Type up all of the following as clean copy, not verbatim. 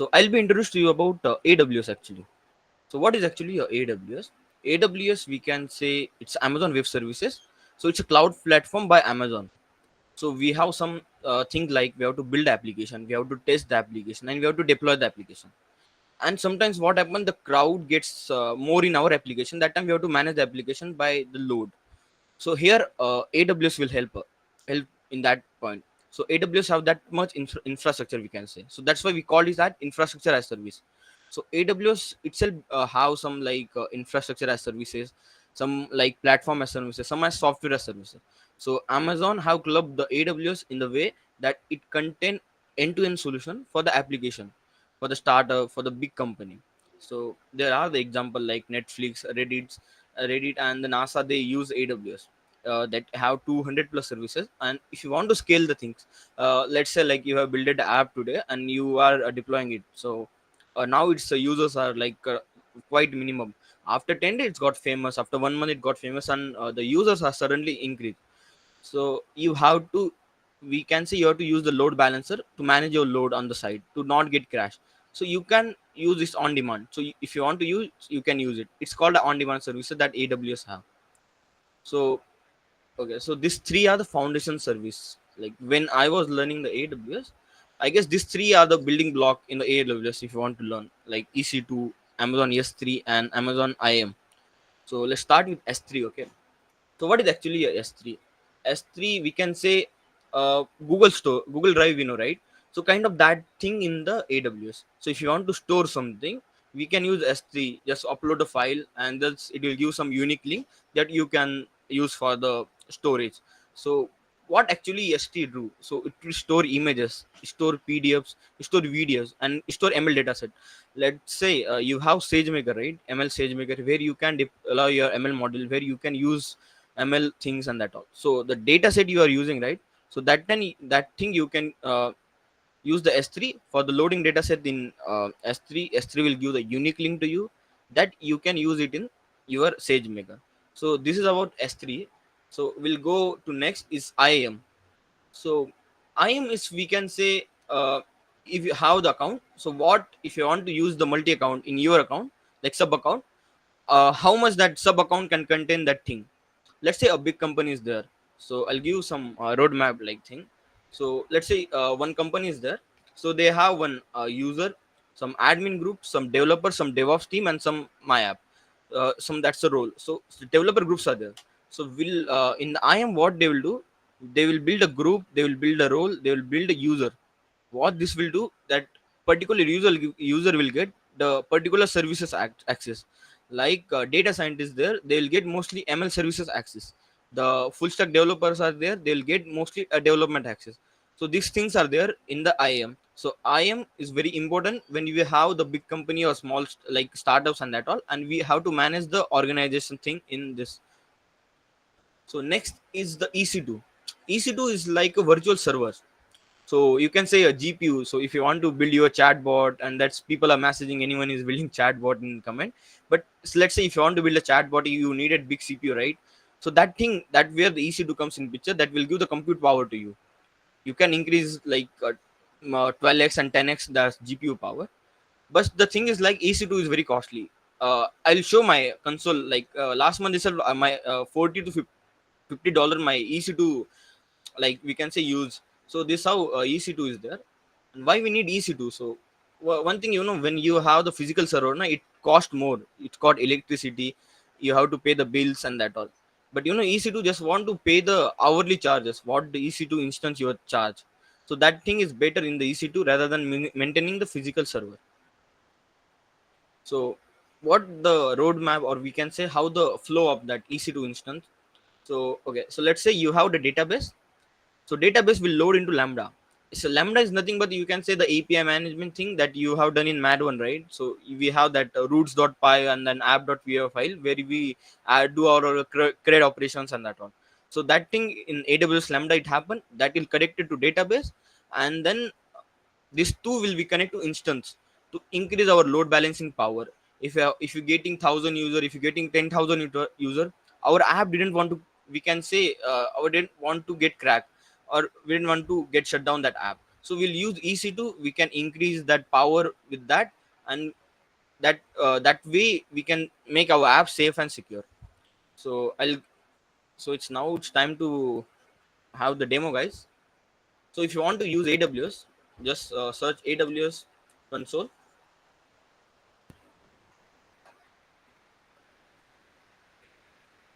So I'll be introduced to you about AWS actually. So what is actually AWS? AWS, we can say it's Amazon Web Services. So it's a cloud platform by Amazon. So we have some things like we have to build application, we have to test the application, and we have to deploy the application. And sometimes what happens, the crowd gets more in our application. That time we have to manage the application by the load. So here AWS will help in that point. So AWS have that much infrastructure, we can say. So that's why we call it that infrastructure as service. So AWS itself have some like infrastructure as services, some like platform as services, some as software as services. So Amazon have clubbed the AWS in the way that it contain end-to-end solution for the application, for the startup, for the big company. So there are the example like Netflix, Reddit, and the NASA. They use AWS. That have 200 plus services. And if you want to scale the things, let's say like you have built an app today and you are deploying it. So now its users are like quite minimum. After 10 days it got famous, after 1 month it got famous, and the users are suddenly increased. So you have to, we can say you have to use the load balancer to manage your load on the side to not get crashed. So you can use this on demand. So if you want to use, you can use it. It's called the on demand services that AWS have. So okay, so these three are the foundation service. Like when I was learning the AWS, I guess these three are the building block in the AWS if you want to learn, like EC2, Amazon S3, and Amazon IAM. So let's start with S3. Okay, so what is actually a S3? S3, we can say Google Store, Google Drive, right? So kind of that thing in the AWS. So if you want to store something, we can use S3. Just upload a file, and that's it will give some unique link that you can use for the storage. So what actually S3 do? So it will store images, store PDFs, store videos, and store ML dataset. Let's say you have SageMaker, right? ML SageMaker, where you can allow your ML model, where you can use ML things and that all. So the data set you are using, right? So that thing you can use the S3 for the loading data set in S3. S3 will give the unique link to you that you can use it in your SageMaker. So this is about S3. So we'll go to next is IAM. So IAM is, we can say, if you have the account. So what if you want to use the multi account in your account, like sub account, how much that sub account can contain that thing. Let's say a big company is there. So I'll give some roadmap like thing. So let's say one company is there. So they have one user, some admin group, some developer, some DevOps team, and some my app. Some, that's the role. So developer groups are there. So will in the IAM, what they will do, they will build a group, they will build a role, they will build a user. What this will do, that particular user will get the particular services access. Like data scientists there, they will get mostly ML services access. The full stack developers are there, they will get mostly a development access. So these things are there in the IAM. So IAM is very important when you have the big company or small like startups and that all, and we have to manage the organization thing in this. So next is the EC2. EC2 is like a virtual server. So you can say a GPU. So if you want to build your chatbot, and that's people are messaging, anyone is building chatbot in comment. But let's say if you want to build a chatbot, you needed big CPU, right? So that thing, that where the EC2 comes in picture, that will give the compute power to you. You can increase like 12x and 10x the GPU power. But the thing is, like EC2 is very costly. I'll show my console. Like last month itself, my 40 to $50 my EC2, like we can say, use. So this how EC2 is there. And why we need EC2? So one thing, when you have the physical server, it cost more. It's got electricity, you have to pay the bills and that all. But EC2 just want to pay the hourly charges, what the EC2 instance you charge. So that thing is better in the EC2 rather than maintaining the physical server. So what the roadmap, or we can say how the flow of that EC2 instance. So okay, so let's say you have the database. So database will load into Lambda. So Lambda is nothing but, you can say, the API management thing that you have done in Mad one, right? So we have that roots.py and then app.py file where we do our CRUD operations and that one. So that thing in AWS Lambda, it happened that will connect it to database, and then this two will be connected to instance to increase our load balancing power. If you're getting 1,000 user, if you're getting 10,000 user, our app didn't want to, we can say, our didn't want to get cracked, or we didn't want to get shut down that app. So we'll use EC2. We can increase that power with that, and that way we can make our app safe and secure. So I'll so it's time to have the demo, guys. So if you want to use AWS, just search AWS console.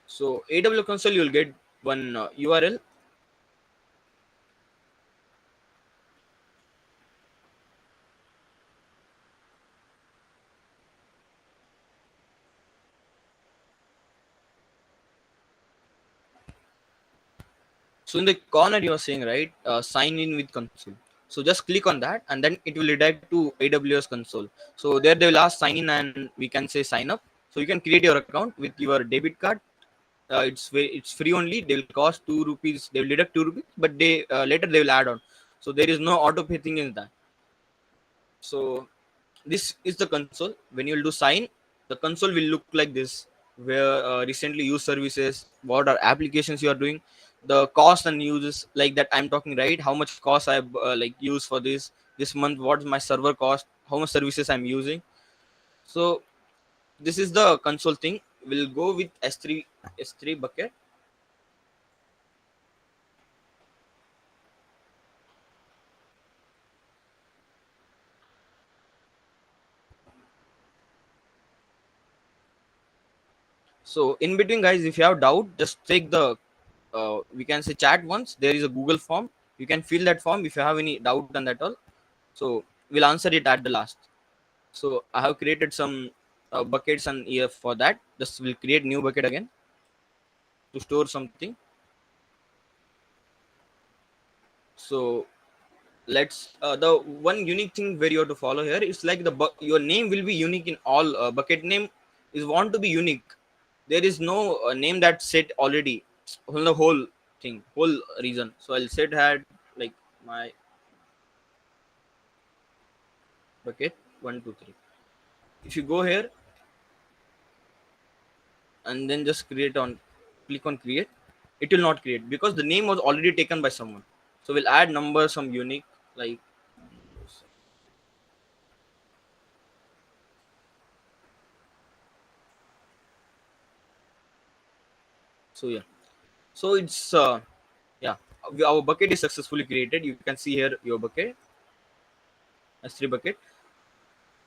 So AWS console, you'll get one URL. So in the corner you are saying, right, sign in with console. So just click on that, and then it will redirect to AWS console. So there they will ask sign in, and we can say sign up. So you can create your account with your debit card. It's free only. They will cost ₹2. They will deduct ₹2, but they later they will add on. So there is no auto pay thing in that. So this is the console. When you will do sign, the console will look like this, where recently used services, what are applications you are doing, the cost and uses, like that I'm talking, right? How much cost I like use for this month, what's my server cost, how much services I'm using. So this is the console thing. We'll go with S3 bucket. So in between, guys, if you have doubt, just take the we can say chat once. There is a Google form. You can fill that form if you have any doubt on that all. So we'll answer it at the last. So I have created some buckets and EF for that. Just will create new bucket again to store something. So let's the one unique thing where you have to follow here is like your name will be unique in all bucket name is want to be unique. There is no name that's set already on the whole thing, whole reason. So I'll set had like my bucket 1 2 3. If you go here and then just create on click on create, it will not create because the name was already taken by someone. So we'll add number some unique, like, so yeah. So it's yeah, our bucket is successfully created. You can see here your bucket, S3 bucket.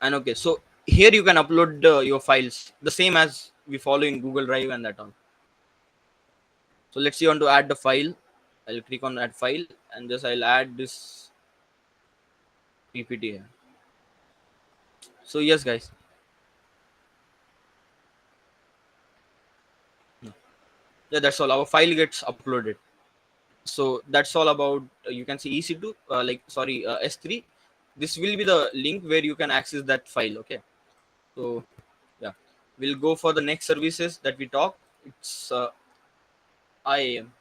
And okay, so here you can upload your files the same as we follow in Google Drive and that on. So let's say you want to add the file. I'll click on add file, and just I'll add this PPT here. So yes, guys. Yeah, that's all. Our file gets uploaded. So that's all about you can see EC2, like sorry, S3. This will be the link where you can access that file. Okay. So yeah, we'll go for the next services that we talk. It's IAM.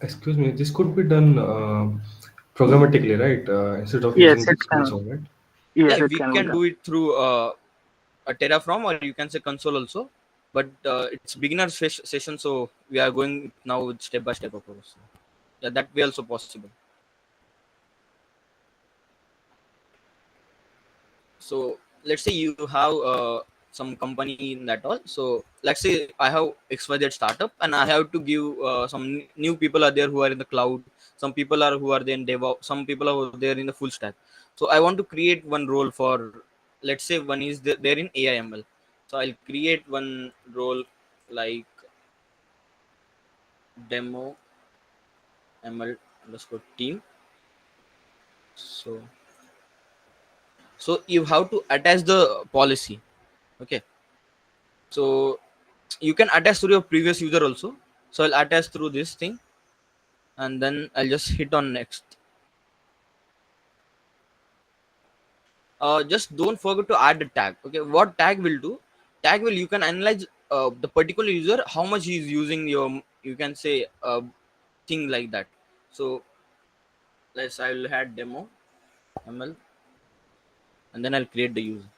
Excuse me, this could be done programmatically, right? Instead of using Yes, the it can. console, right? Yes, Yeah, it we can be can done. do it through a Terraform, or you can say console also. But it's beginner session, so we are going now with step by step approach. Yeah, that way also possible. So let's say you have some company in that all. So let's say I have XYZ startup, and I have to give some new people are there who are in the cloud. Some people are who are there in DevOps. Some people are there in the full stack. So I want to create one role for, let's say one is there in AIML. So I'll create one role like demo ML underscore team. So you have to attach the policy. Okay. So you can attach through your previous user also. So I'll attach through this thing, and then I'll just hit on next. Just don't forget to add the tag. Okay, what tag will do? Tag will you can analyze the particular user how much he is using your, you can say thing like that. So let's I'll add demo ML, and then I'll create the user.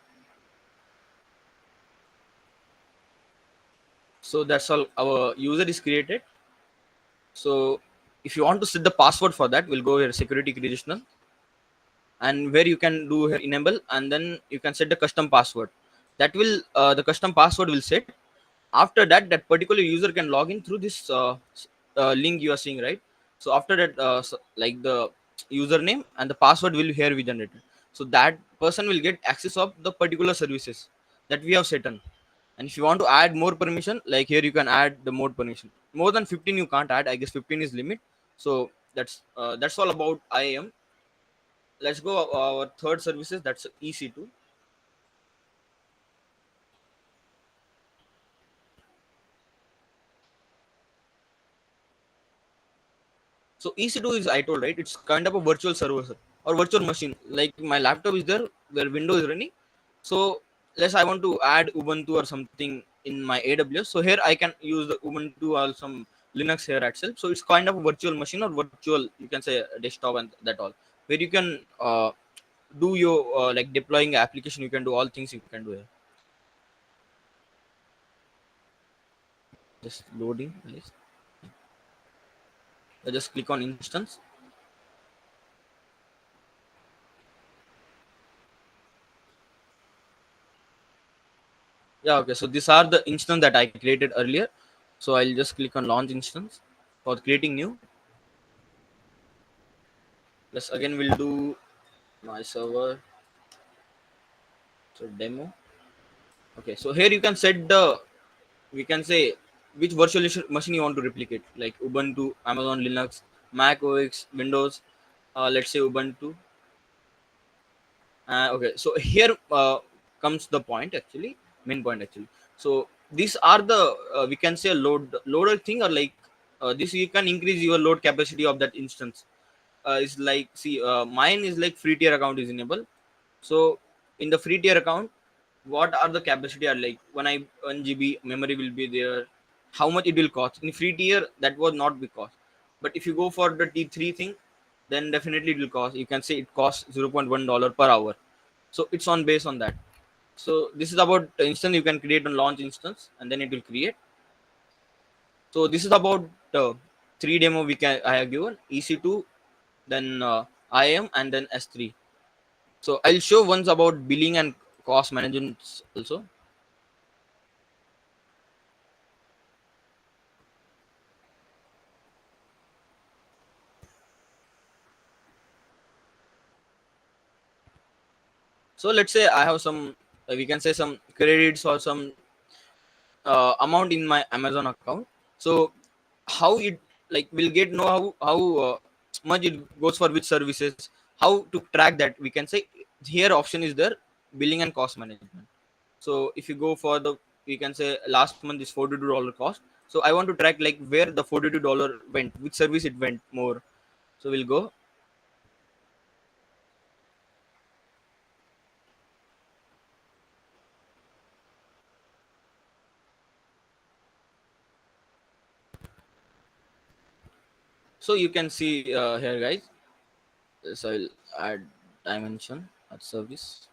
So that's all. Our user is created. So If you want to set the password for that, we'll go here security conditional, and where you can do here enable, and then you can set the custom password. That will the custom password will set. After that, that particular user can log in through this link you are seeing, right? So after that, like the username and the password will here be generated. So that person will get access of the particular services that we have set on. And if you want to add more permission, like here you can add the more permission. More than 15 you can't add, I guess 15 is limit. So that's all about IAM. Let's go our third services, that's EC2. So EC2 is, I told, right, it's kind of a virtual server or virtual machine. Like my laptop is there where Windows is running. So let's I want to add Ubuntu or something in my AWS. So here I can use the Ubuntu or some Linux here itself. So it's kind of a virtual machine or virtual, you can say, a desktop and that all, where you can do your like deploying application. You can do all things you can do here. Just loading. Please. I just click on instance. Yeah, okay. So these are the instance that I created earlier. So I'll just click on launch instance for creating new. Plus again we'll do my server. So demo. Okay. So here you can set the, we can say, which machine you want to replicate, like Ubuntu, Amazon Linux, Mac OS, Windows. Let's say Ubuntu. Okay, so here comes the point actually, main point actually. So these are the we can say loader thing, or like this you can increase your load capacity of that instance. Is like, see, mine is like free tier account is enabled. So in the free tier account, what are the capacity are like when I 1 GB memory will be there, how much it will cost in free tier, that was not be cost. But if you go for the T3 thing, then definitely it will cost, you can say it costs $0.1 per hour. So it's on base on that. So this is about the instance you can create on launch instance, and then it will create. So this is about the three demo we can I have given: EC2, then IAM, and then S3. So I'll show once about billing and cost management also. So let's say I have some, we can say some credits or some amount in my Amazon account. So how it, like, will get know how much it goes for which services, how to track that, we can say. Here option is there, billing and cost management. So if you go for the, we can say, last month is $42 cost. So I want to track like where the $42 went, which service it went more. So we'll go. So you can see here, guys. So I'll add dimension at service.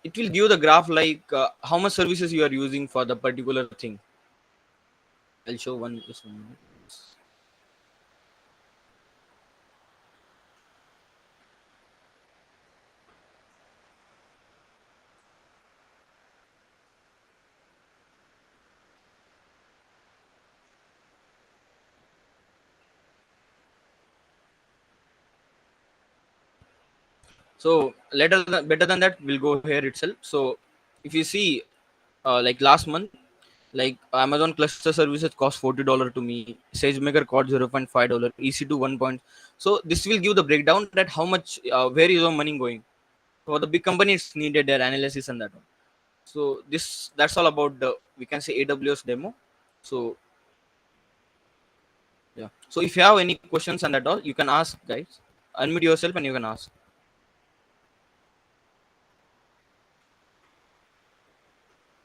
It will give the graph like how much services you are using for the particular thing. I'll show one, just 1 minute. So better than that, we'll go here itself. So if you see, like last month, like Amazon cluster services cost $40 to me. SageMaker cost $0.5. EC2 1 point. So this will give the breakdown that how much, where is your money going. For the big company, it's needed their analysis and that one. So that's all about the, we can say, AWS demo. So Yeah. So if you have any questions and that all, you can ask, guys. Unmute yourself and you can ask.